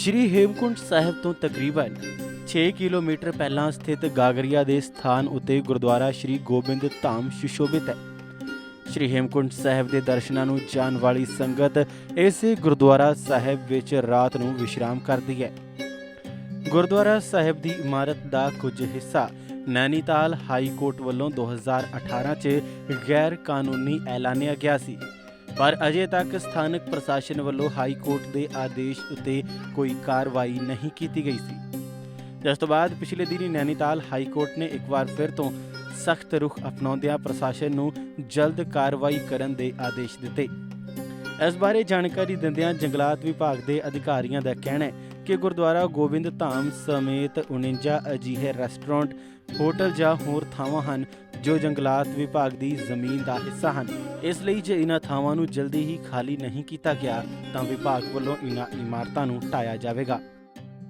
ਸ਼੍ਰੀ ਹੇਮਕੁੰਟ ਸਾਹਿਬ ਤੋਂ ਤਕਰੀਬਨ 6 ਕਿਲੋਮੀਟਰ ਪਹਿਲਾਂ ਸਥਿਤ ਗਾਗਰੀਆ ਦੇ ਸਥਾਨ ਉੱਤੇ ਗੁਰਦੁਆਰਾ ਸ਼੍ਰੀ ਗੋਬਿੰਦ ਧਾਮ ਸੁਸ਼ੋਭਿਤ ਹੈ। ਸ਼੍ਰੀ ਹੇਮਕੁੰਟ ਸਾਹਿਬ ਦੇ ਦਰਸ਼ਨਾਂ ਨੂੰ ਜਾਣ ਵਾਲੀ ਸੰਗਤ ਇਸੇ ਗੁਰਦੁਆਰਾ ਸਾਹਿਬ ਵਿੱਚ ਰਾਤ ਨੂੰ ਵਿਸ਼ਰਾਮ ਕਰਦੀ ਹੈ। ਗੁਰਦੁਆਰਾ ਸਾਹਿਬ ਦੀ ਇਮਾਰਤ ਦਾ ਕੁਝ ਹਿੱਸਾ ਨੈਨੀਤਾਲ ਹਾਈ ਕੋਰਟ ਵੱਲੋਂ 2018 'ਚ ਗੈਰ ਕਾਨੂੰਨੀ ਐਲਾਨਿਆ ਗਿਆ ਸੀ, ਪਰ ਅਜੇ ਤੱਕ ਸਥਾਨਕ ਪ੍ਰਸ਼ਾਸਨ ਵੱਲੋਂ ਹਾਈ ਕੋਰਟ ਦੇ ਆਦੇਸ਼ ਉੱਤੇ ਕੋਈ ਕਾਰਵਾਈ ਨਹੀਂ ਕੀਤੀ ਗਈ ਸੀ। ਜਿਸ ਤੋਂ ਬਾਅਦ ਪਿਛਲੇ ਦਿਨੀ ਨੈਨੀਤਾਲ ਹਾਈ ਕੋਰਟ ਨੇ ਇੱਕ ਵਾਰ ਫਿਰ ਤੋਂ ਸਖਤ ਰੁਖ ਅਪਣਾਉਂਦਿਆਂ ਪ੍ਰਸ਼ਾਸਨ ਨੂੰ ਜਲਦ ਕਾਰਵਾਈ ਕਰਨ ਦੇ ਆਦੇਸ਼ ਦਿੱਤੇ। ਇਸ ਬਾਰੇ ਜਾਣਕਾਰੀ ਦਿੰਦਿਆਂ ਜੰਗਲਾਤ ਵਿਭਾਗ ਦੇ ਅਧਿਕਾਰੀਆਂ ਦਾ ਕਹਿਣਾ ਹੈ ਕਿ ਗੁਰਦੁਆਰਾ ਗੋਬਿੰਦ ਧਾਮ ਸਮੇਤ 49 ਅਜਿਹੇ ਰੈਸਟੋਰੈਂਟ, ਹੋਟਲ ਜਾਂ ਹੋਰ ਥਾਵਾਂ ਹਨ ਜੋ ਜੰਗਲਾਤ ਵਿਭਾਗ ਦੀ ਜ਼ਮੀਨ ਦਾ ਹਿੱਸਾ ਹਨ। ਇਸ ਲਈ ਜੇ ਇਹਨਾਂ ਥਾਵਾਂ ਨੂੰ ਜਲਦੀ ਹੀ ਖਾਲੀ नहीं ਕੀਤਾ ਗਿਆ ਤਾਂ ਵਿਭਾਗ ਵੱਲੋਂ ਇਹਨਾਂ ਇਮਾਰਤਾਂ ਨੂੰ ਢਾਇਆ जाएगा।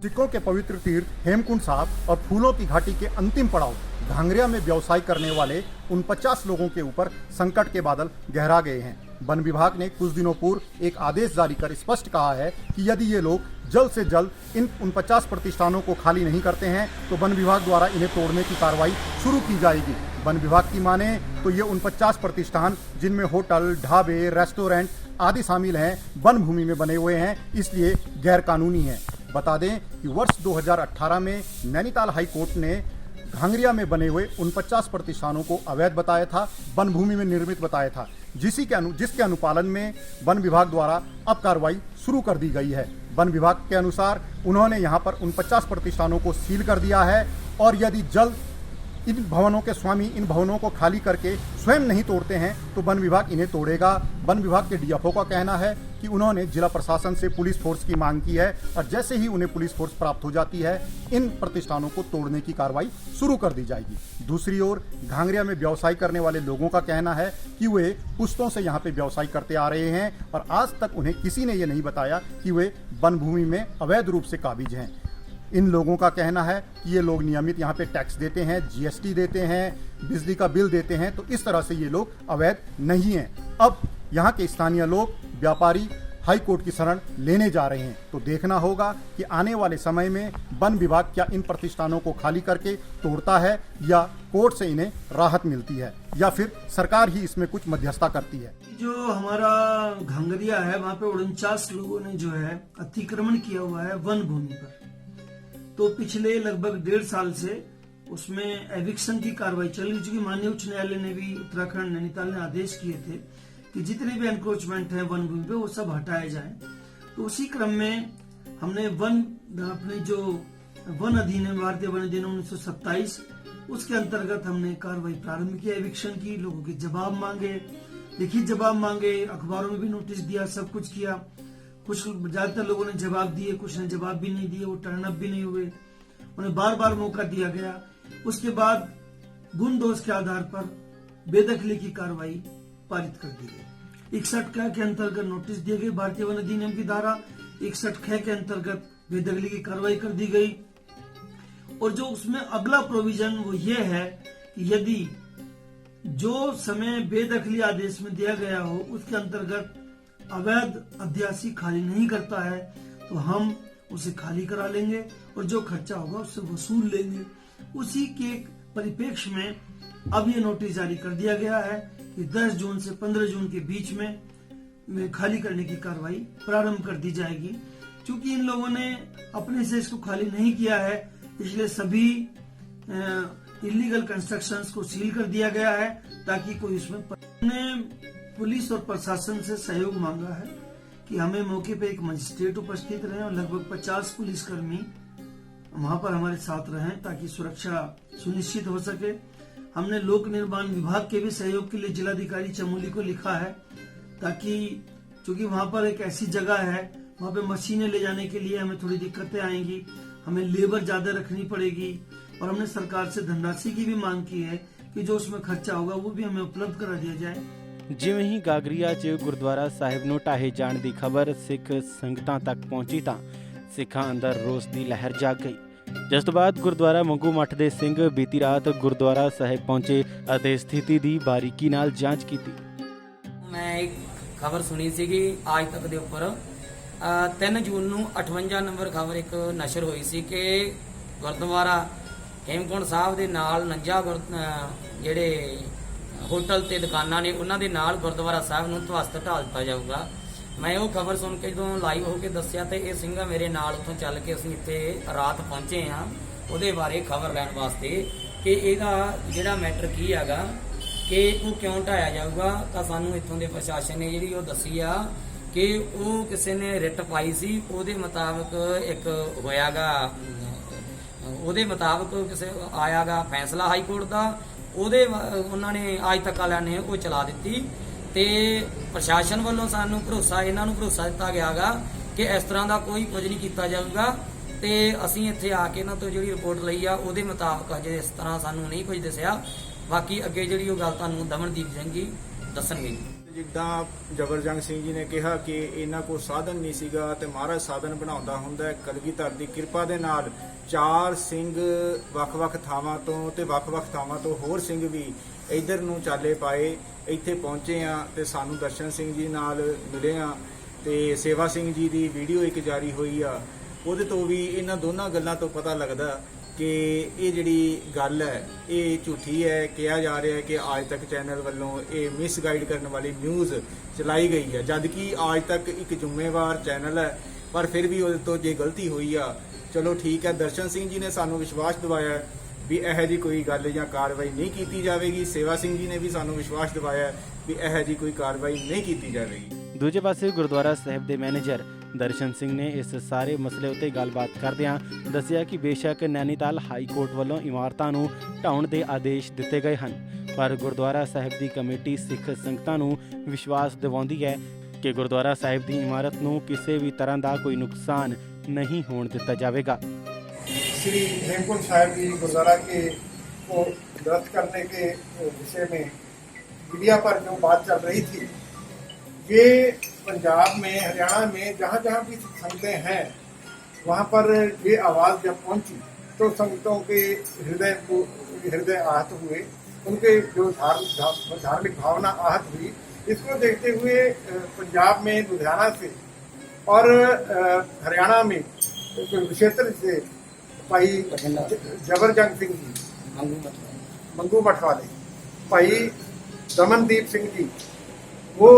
सिखों के पवित्र तीर्थ हेमकुंड साहब और फूलों की घाटी के अंतिम पड़ाव घांगरिया में व्यवसाय करने वाले उन 50 लोगों के ऊपर संकट के बादल गहरा गए हैं। वन विभाग ने कुछ दिनों पूर्व एक आदेश जारी कर स्पष्ट कहा है कि यदि ये लोग जल्द से जल्द इन 49 प्रतिष्ठानों को खाली नहीं करते हैं तो वन विभाग द्वारा इन्हें तोड़ने की कार्रवाई शुरू की जाएगी। वन विभाग की माने तो ये 49 प्रतिष्ठान जिनमें होटल, ढाबे, रेस्टोरेंट आदि शामिल हैं, वन भूमि में बने हुए हैं, इसलिए गैर कानूनी है। बता दें कि वर्ष 2018 में नैनीताल हाई कोर्ट ने घांगरिया में बने हुए उन 50 प्रतिष्ठानों को अवैध बताया था, वन भूमि में निर्मित बताया था, जिसके अनुपालन में वन विभाग द्वारा अब कार्रवाई शुरू कर दी गई है। वन विभाग के अनुसार उन्होंने यहाँ पर उन 50 प्रतिष्ठानों को सील कर दिया है और यदि जल्द इन भवनों के स्वामी इन भवनों को खाली करके स्वयं नहीं तोड़ते हैं तो वन विभाग इन्हें तोड़ेगा। वन विभाग के डीएफओ का कहना है कि उन्होंने जिला प्रशासन से पुलिस फोर्स की मांग की है और जैसे ही उन्हें पुलिस फोर्स प्राप्त हो जाती है इन प्रतिष्ठानों को तोड़ने की कार्रवाई शुरू कर दी जाएगी। दूसरी ओर घांगरिया में व्यवसाय करने वाले लोगों का कहना है कि वे पुश्तों से यहाँ पे व्यवसाय करते आ रहे हैं और आज तक उन्हें किसी ने ये नहीं बताया कि वे वन भूमि में अवैध रूप से काबिज हैं। इन लोगों का कहना है कि ये लोग नियमित यहाँ पे टैक्स देते हैं, जीएसटी देते हैं, बिजली का बिल देते हैं, तो इस तरह से ये लोग अवैध नहीं हैं। अब यहाँ के स्थानीय लोग, व्यापारी हाई कोर्ट की शरण लेने जा रहे हैं, तो देखना होगा कि आने वाले समय में वन विभाग क्या इन प्रतिष्ठानों को खाली करके तोड़ता है या कोर्ट से इन्हें राहत मिलती है या फिर सरकार ही इसमें कुछ मध्यस्थता करती है। जो हमारा घांगरिया है वहाँ पे 49 लोगों ने जो है अतिक्रमण किया हुआ है वन भूमि पर, तो पिछले लगभग 1.5 साल से उसमें एविक्शन की कार्रवाई चल रही, चूंकि माननीय उच्च न्यायालय ने भी उत्तराखंड नैनीताल ने आदेश किए थे कि जितने भी एनक्रोचमेंट है वन भूमि पे वो सब हटाए जाएं। तो उसी क्रम में हमने अपने जो वन अधिनियम, भारतीय वन अधिनियम 1927 उसके अंतर्गत हमने कार्रवाई प्रारंभ की, एविक्शन की, लोगों के जवाब मांगे, लिखित जवाब मांगे, अखबारों में भी नोटिस दिया, सब कुछ किया। कुछ ज्यादातर लोगों ने जवाब दिए, कुछ ने जवाब भी नहीं दिए, वो टर्न अप भी नहीं हुए, उन्हें बार बार मौका दिया गया। उसके बाद गुण दोष के आधार पर बेदखली की कार्रवाई पारित कर दी गई। 61 के अंतर्गत नोटिस दिए गए, भारतीय वन अधिनियम की धारा 61 के अंतर्गत बेदखली की कार्रवाई कर दी गई। और जो उसमें अगला प्रोविजन वो ये है कि यदि जो समय बेदखली आदेश में दिया गया हो उसके अंतर्गत अवैध अध्यासी खाली नहीं करता है तो हम उसे खाली करा लेंगे और जो खर्चा होगा उससे वसूल लेंगे। उसी के परिप्रेक्ष्य में अब ये नोटिस जारी कर दिया गया है कि 10 जून से 15 जून के बीच में खाली करने की कार्रवाई प्रारंभ कर दी जाएगी। क्योंकि इन लोगों ने अपने से इसको खाली नहीं किया है, इसलिए सभी इलीगल कंस्ट्रक्शंस को सील कर दिया गया है ताकि कोई उसमें पुलिस और प्रशासन से सहयोग मांगा है कि हमें मौके पे एक मजिस्ट्रेट उपस्थित रहे और लगभग 50 पुलिसकर्मी वहां पर हमारे साथ रहें ताकि सुरक्षा सुनिश्चित हो सके। हमने लोक निर्माण विभाग के भी सहयोग के लिए जिलाधिकारी चमोली को लिखा है ताकि चूंकि वहां पर एक ऐसी जगह है वहां पे मशीनें ले जाने के लिए हमें थोड़ी दिक्कतें आएंगी, हमें लेबर ज्यादा रखनी पड़ेगी और हमने सरकार से धनराशि की भी मांग की है कि जो उसमें खर्चा होगा वो भी हमें उपलब्ध करा दिया जाए। ਜਿਵੇਂ ਹੀ ਗਾਗਰੀਆ 'ਚ ਗੁਰਦੁਆਰਾ ਸਾਹਿਬ ਨੂੰ ਢਾਹੇ ਜਾਣ ਦੀ ਖਬਰ ਸਿੱਖ ਸੰਗਤਾਂ ਤੱਕ ਪਹੁੰਚੀ ਤਾਂ ਸਿੱਖਾਂ ਅੰਦਰ ਰੋਸ ਦੀ ਲਹਿਰ ਜਾਗ ਗਈ, ਜਿਸ ਤੋਂ ਬਾਅਦ ਗੁਰਦੁਆਰਾ ਮੰਗੂ ਮੱਠ ਦੇ ਸਿੰਘ ਬੀਤੀ ਰਾਤ ਗੁਰਦੁਆਰਾ ਸਾਹਿਬ ਪਹੁੰਚੇ ਅਤੇ ਸਥਿਤੀ ਦੀ ਬਾਰੀਕੀ ਨਾਲ ਜਾਂਚ ਕੀਤੀ। ਮੈਂ ਇੱਕ ਖਬਰ ਸੁਣੀ ਸੀ ਕਿ ਅੱਜ ਤੱਕ ਦੇ ਉੱਪਰ 3 ਜੂਨ ਨੂੰ 58 ਨੰਬਰ ਖਬਰ ਇੱਕ ਨਸ਼ਰ ਹੋਈ ਸੀ ਕਿ ਗੁਰਦੁਆਰਾ ਹੇਮਕੁੰਟ ਸਾਹਿਬ ਦੇ ਨਾਲ 49 ਜਿਹੜੇ ਹੋਟਲ ਤੇ ਦੁਕਾਨਾਂ ਨੇ ਉਹਨਾਂ ਦੇ ਨਾਲ ਗੁਰਦੁਆਰਾ ਸਾਹਿਬ ਨੂੰ ਧਵਸਤ ਢਾਹ ਦਿੱਤਾ ਜਾਊਗਾ। ਮੈਂ ਉਹ ਖਬਰ ਸੁਣ ਕੇ ਜਦੋਂ ਲਾਈਵ ਹੋ ਕੇ ਦੱਸਿਆ ਤੇ ਇਹ ਸਿੰਘਾ ਮੇਰੇ ਨਾਲ ਉੱਥੋਂ ਚੱਲ ਕੇ ਅਸੀਂ ਇੱਥੇ ਰਾਤ ਪਹੁੰਚੇ ਹਾਂ ਉਹਦੇ ਬਾਰੇ ਖਬਰ ਲੈਣ ਵਾਸਤੇ ਕਿ ਇਹਦਾ ਜਿਹੜਾ ਮੈਟਰ ਕੀ ਹੈਗਾ ਕਿ ਉਹ ਕਿਉਂ ਢਾਇਆ ਜਾਊਗਾ। ਤਾਂ ਸਾਨੂੰ ਇੱਥੋਂ ਦੇ ਪ੍ਰਸ਼ਾਸਨ ਨੇ ਜਿਹੜੀ ਉਹ ਦੱਸੀ ਆ ਕਿ ਉਹ ਕਿਸੇ ਨੇ ਰਿਟ ਪਾਈ ਸੀ, ਉਹਦੇ ਮੁਤਾਬਕ ਇੱਕ ਹੋਇਆਗਾ, ਉਹਦੇ ਮੁਤਾਬਕ ਕਿਸੇ ਆਇਆਗਾ ਫੈਸਲਾ ਹਾਈ ਕੋਰਟ ਦਾ, ਉਹਨਾਂ ਨੇ ਅੱਜ ਤੱਕ ਵਾਲਿਆਂ ਨੇ ਉਹ ਚਲਾ ਦਿੱਤੀ ਤੇ ਪ੍ਰਸ਼ਾਸਨ ਵੱਲੋਂ ਸਾਨੂੰ ਇਹਨਾਂ ਨੂੰ ਭਰੋਸਾ ਦਿੱਤਾ ਗਿਆਗਾ ਕਿ ਇਸ ਤਰ੍ਹਾਂ ਦਾ ਕੋਈ ਕੁਝ ਨਹੀਂ ਕੀਤਾ ਜਾਊਗਾ ਤੇ ਅਸੀਂ ਇੱਥੇ ਆ ਕੇ ਇਹਨਾਂ ਤੋਂ ਜਿਹੜੀ ਰਿਪੋਰਟ ਲਈ ਆ ਉਹਦੇ ਮੁਤਾਬਕ ਅਜੇ ਇਸ ਤਰ੍ਹਾਂ ਸਾਨੂੰ ਨਹੀਂ ਕੁਝ ਦੱਸਿਆ। ਬਾਕੀ ਅੱਗੇ ਜਿਹੜੀ ਉਹ ਗੱਲ ਤੁਹਾਨੂੰ ਦਮਨਦੀਪ ਸਿੰਘ ਜੀ ਦੱਸਣਗੇ। ਜਿੱਦਾਂ ਜਬਰਜੰਗ ਸਿੰਘ ਜੀ ਨੇ ਕਿਹਾ ਕਿ ਇਹਨਾਂ ਕੋਲ ਸਾਧਨ ਨਹੀਂ ਸੀਗਾ ਤੇ ਮਹਾਰਾਜ ਸਾਧਨ ਬਣਾਉਂਦਾ ਹੁੰਦਾ। ਕਲਗੀਧਰ ਦੀ ਕਿਰਪਾ ਦੇ ਨਾਲ 4 ਸਿੰਘ ਵੱਖ-ਵੱਖ ਥਾਵਾਂ ਤੋਂ ਤੇ ਵੱਖ-ਵੱਖ ਥਾਵਾਂ ਤੋਂ ਹੋਰ ਸਿੰਘ ਵੀ ਇੱਧਰ ਨੂੰ ਚਾਲੇ ਪਾਏ, ਇੱਥੇ ਪਹੁੰਚੇ ਆ ਤੇ ਸਾਨੂੰ ਦਰਸ਼ਨ ਸਿੰਘ ਜੀ ਨਾਲ ਮਿਲੇ ਆ ਤੇ ਸੇਵਾ ਸਿੰਘ ਜੀ ਦੀ ਵੀਡੀਓ ਇੱਕ ਜਾਰੀ ਹੋਈ ਆ, ਉਹਦੇ ਤੋਂ ਵੀ ਇਹਨਾਂ ਦੋਨਾਂ ਗੱਲਾਂ ਤੋਂ ਪਤਾ ਲੱਗਦਾ ਕਿ ਇਹ ਜਿਹੜੀ ਗੱਲ ਹੈ ਇਹ ਝੂਠੀ ਹੈ। ਕਿਹਾ ਜਾ ਰਿਹਾ ਹੈ ਕਿ ਅੱਜ ਤੱਕ ਚੈਨਲ ਵੱਲੋਂ ਇਹ ਮਿਸਗਾਈਡ ਕਰਨ ਵਾਲੀ ਨਿਊਜ਼ ਚਲਾਈ ਗਈ ਹੈ, ਜਦ ਕਿ ਅੱਜ ਤੱਕ ਇੱਕ ਜ਼ਿੰਮੇਵਾਰ ਚੈਨਲ ਹੈ। ਪਰ ਫਿਰ ਵੀ ਉਹਦੇ ਤੋਂ ਜੇ ਗਲਤੀ ਹੋਈ ਆ ਚਲੋ ਠੀਕ ਹੈ। ਦਰਸ਼ਨ ਸਿੰਘ ਜੀ ਨੇ ਸਾਨੂੰ ਵਿਸ਼ਵਾਸ ਦਿਵਾਇਆ ਵੀ ਇਹੋ ਜਿਹੀ ਕੋਈ ਗੱਲ ਜਾਂ ਕਾਰਵਾਈ ਨਹੀਂ ਕੀਤੀ ਜਾਵੇਗੀ। ਸੇਵਾ ਸਿੰਘ ਜੀ ਨੇ ਵੀ ਸਾਨੂੰ ਵਿਸ਼ਵਾਸ ਦਿਵਾਇਆ ਵੀ ਇਹੋ ਜਿਹੀ ਕੋਈ ਕਾਰਵਾਈ ਨਹੀਂ ਕੀਤੀ ਜਾਵੇਗੀ। ਦੂਜੇ ਪਾਸੇ ਗੁਰਦੁਆਰਾ ਸਾਹਿਬ ਦੇ ਮੈਨੇਜਰ ਦਰਸ਼ਨ ਸਿੰਘ ਨੇ ਇਸ ਸਾਰੇ ਮਸਲੇ ਉੱਤੇ ਗੱਲਬਾਤ ਕਰਦਿਆਂ ਦੱਸਿਆ ਕਿ ਬੇਸ਼ੱਕ ਨੈਨੀਤਾਲ ਹਾਈ ਕੋਰਟ ਵੱਲੋਂ ਇਮਾਰਤਾਂ ਨੂੰ ਢਾਉਣ ਦੇ ਆਦੇਸ਼ ਦਿੱਤੇ ਗਏ ਹਨ, ਪਰ ਗੁਰਦੁਆਰਾ ਸਾਹਿਬ ਦੀ ਕਮੇਟੀ ਸਿੱਖ ਸੰਗਤਾਂ ਨੂੰ ਵਿਸ਼ਵਾਸ ਦਿਵਾਉਂਦੀ ਹੈ ਕਿ ਗੁਰਦੁਆਰਾ ਸਾਹਿਬ ਦੀ ਇਮਾਰਤ ਨੂੰ ਕਿਸੇ ਵੀ ਤਰ੍ਹਾਂ ਦਾ ਕੋਈ ਨੁਕਸਾਨ नहीं होने दिता जाएगा। श्री हेमकुंट साहिब जी गुरुद्वारा के को ध्वस्त करने के विषय में मीडिया पर जो बात चल रही थी, ये पंजाब में हरियाणा में जहाँ जहाँ भी संगतें हैं वहाँ पर ये आवाज़ जब पहुँची तो संगतों के हृदय आहत हुए, उनके जो धार्मिक भावना आहत हुई। इसको देखते हुए पंजाब में लुधियाना से और हरियाणा में क्षेत्र से भाई जबरजंग सिंह जी, मंगू मठ वाले भाई दमनदीप सिंह जी, वो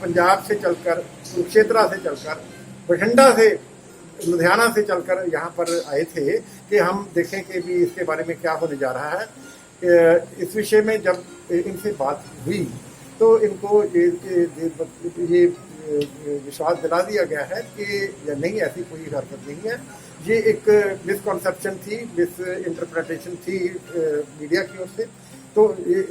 पंजाब से चलकर कुरुक्षेत्रा से चलकर बठिंडा से लुधियाना से चलकर यहाँ पर आए थे कि हम देखें कि भी इसके बारे में क्या होने जा रहा है। इस विषय में जब इनसे बात हुई तो इनको ये विश्वास दिला दिया गया है कि नहीं, ऐसी कोई हरकत नहीं है, ये एक मिसकॉन्सेप्शन थी, मिस इंटरप्रिटेशन थी मीडिया की ओर से। तो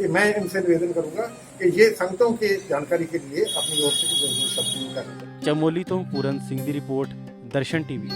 मैं इनसे निवेदन करूंगा कि ये संगतों के जानकारी के लिए अपनी ओर से शब्द करें। चमोली तो पूरन सिंह की रिपोर्ट, दर्शन टीवी।